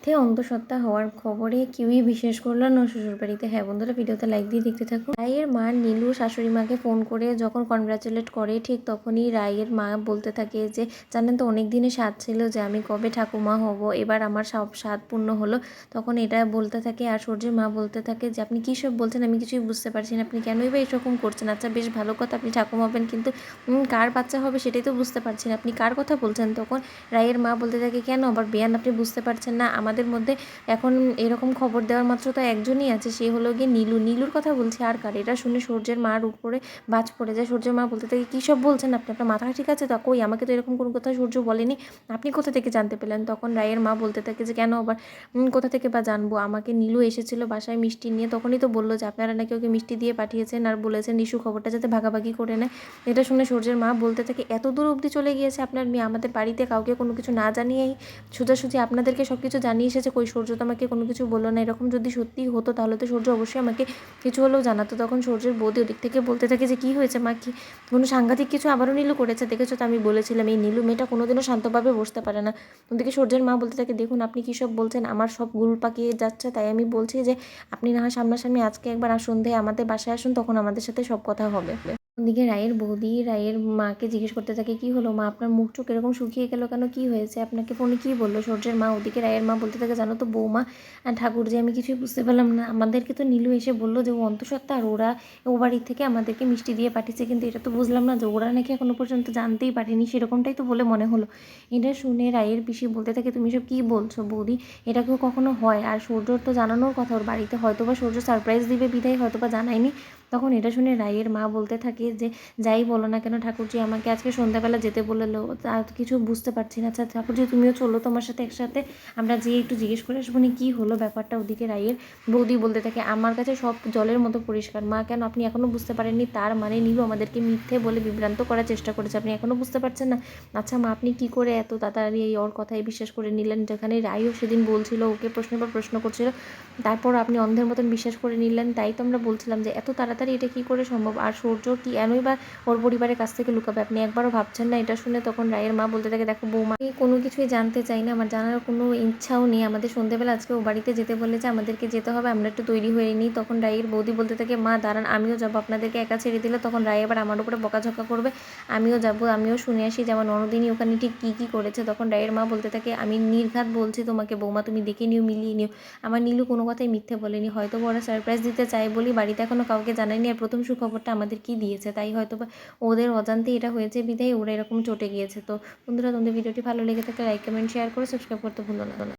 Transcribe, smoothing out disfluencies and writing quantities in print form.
মিথ্যে অন্তঃসত্ত্বা হওয়ার খবরে কেউই বিশ্বাস করলো না শ্বশুরবাড়িতে। হ্যাঁ বন্ধুরা, ভিডিওতে লাইক দিয়ে দেখতে থাকুন। রায়ের মা নীলু শাশুড়ি মাকে ফোন করে যখন কনগ্রাচুলেট করে, ঠিক তখনই রায়ের মা বলতে থাকে যে জানেন তো, অনেক দিনের স্বাদ ছিল যে আমি কবে ঠাকুমা হব, এবার আমার সব স্বাদ পূর্ণ হলো। তখন এটা বলতে থাকে আর সূর্যের মা বলতে থাকে যে আপনি কী সব বলছেন, আমি কিছুই বুঝতে পারছি না, আপনি কেনই বা এরকম করছেন। আচ্ছা বেশ ভালো কথা, আপনি ঠাকুমা হবেন, কিন্তু কার বাচ্চা হবে সেটাই তো বুঝতে পারছি না, আপনি কার কথা বলছেন। তখন রায়ের মা বলতে থাকে কেন আবার বেয়ান, আপনি বুঝতে পারছেন না? আমাদের মধ্যে এখন এরকম খবর দেওয়ার মাত্র তো একজনই আছে, সে হলো গিয়ে নীলু। নীলুর কথা বলছি, আর কার? এটা শুনে সূর্যের মার উপরে বাজ পড়ে যায়। সূর্যের মা বলতে থাকে কী সব বলছেন আপনি, আপনার মাথা ঠিক আছে তো? কই, আমাকে তো এরকম কোনো কথা সূর্য বলেনি, আপনি কোথা থেকে জানতে পেলেন? তখন রায়ের মা বলতে থাকে যে কেন আবার কোথা থেকে বা জানবো, আমাকে নীলু এসেছিল বাসায় মিষ্টি নিয়ে, তখনই তো বললো যে আপনারা নাকি ওকে মিষ্টি দিয়ে পাঠিয়েছেন আর বলেছেন নিশু খবরটা যাতে ভাগাভাগি করে নেয়। এটা শুনে সূর্যের মা বলতে থাকে এত দূর অবধি চলে গিয়েছে আপনার মেয়ে, আমাদের বাড়িতে কাউকে কোনো কিছু না জানিয়েই সোজাসুজি আপনাদেরকে সব কিছু জানিয়ে এসেছে। কই, সূর্য তো আমাকে কোনো কিছু বললো না। এরকম যদি সত্যিই হতো তাহলে তো সূর্য অবশ্যই আমাকে কিছু হলেও জানাতো। তখন সূর্যের বৌদি ওদিক থেকে বলতে থাকে যে কী হয়েছে মা, কি কোনো সাংঘাতিক কিছু আবারও নীলু করেছে? দেখেছো তো, আমি বলেছিলাম এই নীলু মেয়েটা কোনোদিনও শান্তভাবে বসতে পারে না। ওদিকে সূর্যের মা বলতে থাকে দেখুন আপনি কী সব বলছেন, আমার সব গুল পাকিয়ে যাচ্ছে, তাই আমি বলছি যে আপনি না হয় সামনাসামনি আজকে একবার সন্ধ্যায় আমাদের বাসায় আসুন, তখন আমাদের সাথে সব কথা হবে। ওদিকে রায়ের বৌদি রায়ের মাকে জিজ্ঞেস করতে থাকে কী হলো মা, আপনার মুখ চোখ এরকম শুকিয়ে গেল কেন, কী হয়েছে, আপনাকে ফোনে কী বললো সূর্যের মা? ওদিকে রায়ের মা বলতে থাকে জানো তো বৌমা আর ঠাকুর, যে আমি কিছুই বুঝতে পারলাম না, আমাদেরকে তো নীলু এসে বললো যে ও অন্তঃসত্ত্বা আর ওরা ও বাড়ি থেকে আমাদেরকে মিষ্টি দিয়ে পাঠিয়েছে, কিন্তু এটা তো বুঝলাম না যে ওরা নাকি এখনো পর্যন্ত জানতেই পারেনি, সেরকমটাই তো বলে মনে হলো। এটা শুনে রায়ের পিসি বলতে থাকে তুমি সব কী বলছো বৌদি, এটা কেউ কখনো হয়? আর সূর্যর তো জানানোর কথা ওর বাড়িতে, হয়তো বা সূর্য সারপ্রাইজ দিবে বিধায় হয়তো বা জানায়নি। তখন এটা শুনে রায়ের মা বলতে থাকে যে যাই বলো না কেন ঠাকুরজি, আমাকে আজকে সন্ধ্যাবেলা যেতে বললো, আর কিছু বুঝতে পারছি না। আচ্ছা ঠাকুরজি তুমিও চলো তোমার সাথে একসাথে, আমরা যেয়ে একটু জিজ্ঞেস করে আসবো না কী হলো ব্যাপারটা। ওদিকে রায়ের বৌদি বলতে থাকে আমার কাছে সব জলের মতো পরিষ্কার মা, কেন আপনি এখনও বুঝতে পারেননি? তার মানে নীলু আমাদেরকে মিথ্যে বলে বিভ্রান্ত করার চেষ্টা করেছে, আপনি এখনও বুঝতে পারছেন না? আচ্ছা মা, আপনি কী করে এত তাড়াতাড়ি এই ওর কথায় বিশ্বাস করে নিলেন, যেখানে রায়ও সেদিন বলছিল, ওকে প্রশ্নের পর প্রশ্ন করছিল, তারপর আপনি অন্ধের মতন বিশ্বাস করে নিলেন? তাই তো আমরা বলছিলাম যে এত তাড়াতাড়ি এটা কী করে সম্ভব, আর সূর্য কি এনই বা ওর পরিবারের কাছ থেকে লুকাবে, আপনি একবারও ভাবছেন না? এটা শুনে তখন রায়ের মা বলতে থাকে দেখো বৌমা, আমি কোনো কিছুই জানতে চাই না, আমার জানার কোনো ইচ্ছাও নেই, আমাদের সন্ধ্যেবেলা আজকে ও বাড়িতে যেতে বলেছে, আমাদেরকে যেতে হবে, আমরা একটু তৈরি হয়ে নিই। তখন রায়ের বৌদি বলতে থাকে মা দাঁড়ান, আমিও যাবো, আপনাদেরকে একা ছেড়ে দিলে তখন রায় এবার আমার উপরে বকাঝকা করবে, আমিও যাব, আমিও শুনে আসি যে আমার ননদিনী ওখানে ঠিক কী কী করেছে। তখন রায়ের মা বলতে থাকে আমি নির্ঘাত বলছি তোমাকে বৌমা, তুমি দেখে নিও, মিলিয়ে নিও, আমার নীলু কোনো কথাই মিথ্যে বলেনি, হয়তো ওরা সারপ্রাইজ দিতে চায় বলি বাড়িতে এখনও কাউকে জানায়নি, আর প্রথম সুখবরটা আমাদের কি দিয়েছে, তাই হয়তো বা ওদের অজান্তেই এটা হয়েছে বিধায় ওরা এরকম চটে গিয়েছে। তো বন্ধুরা, তোমাদের ভিডিওটি ভালো লেগে থাকলে লাইক কমেন্ট শেয়ার করে সাবস্ক্রাইব করতে ভুলো না।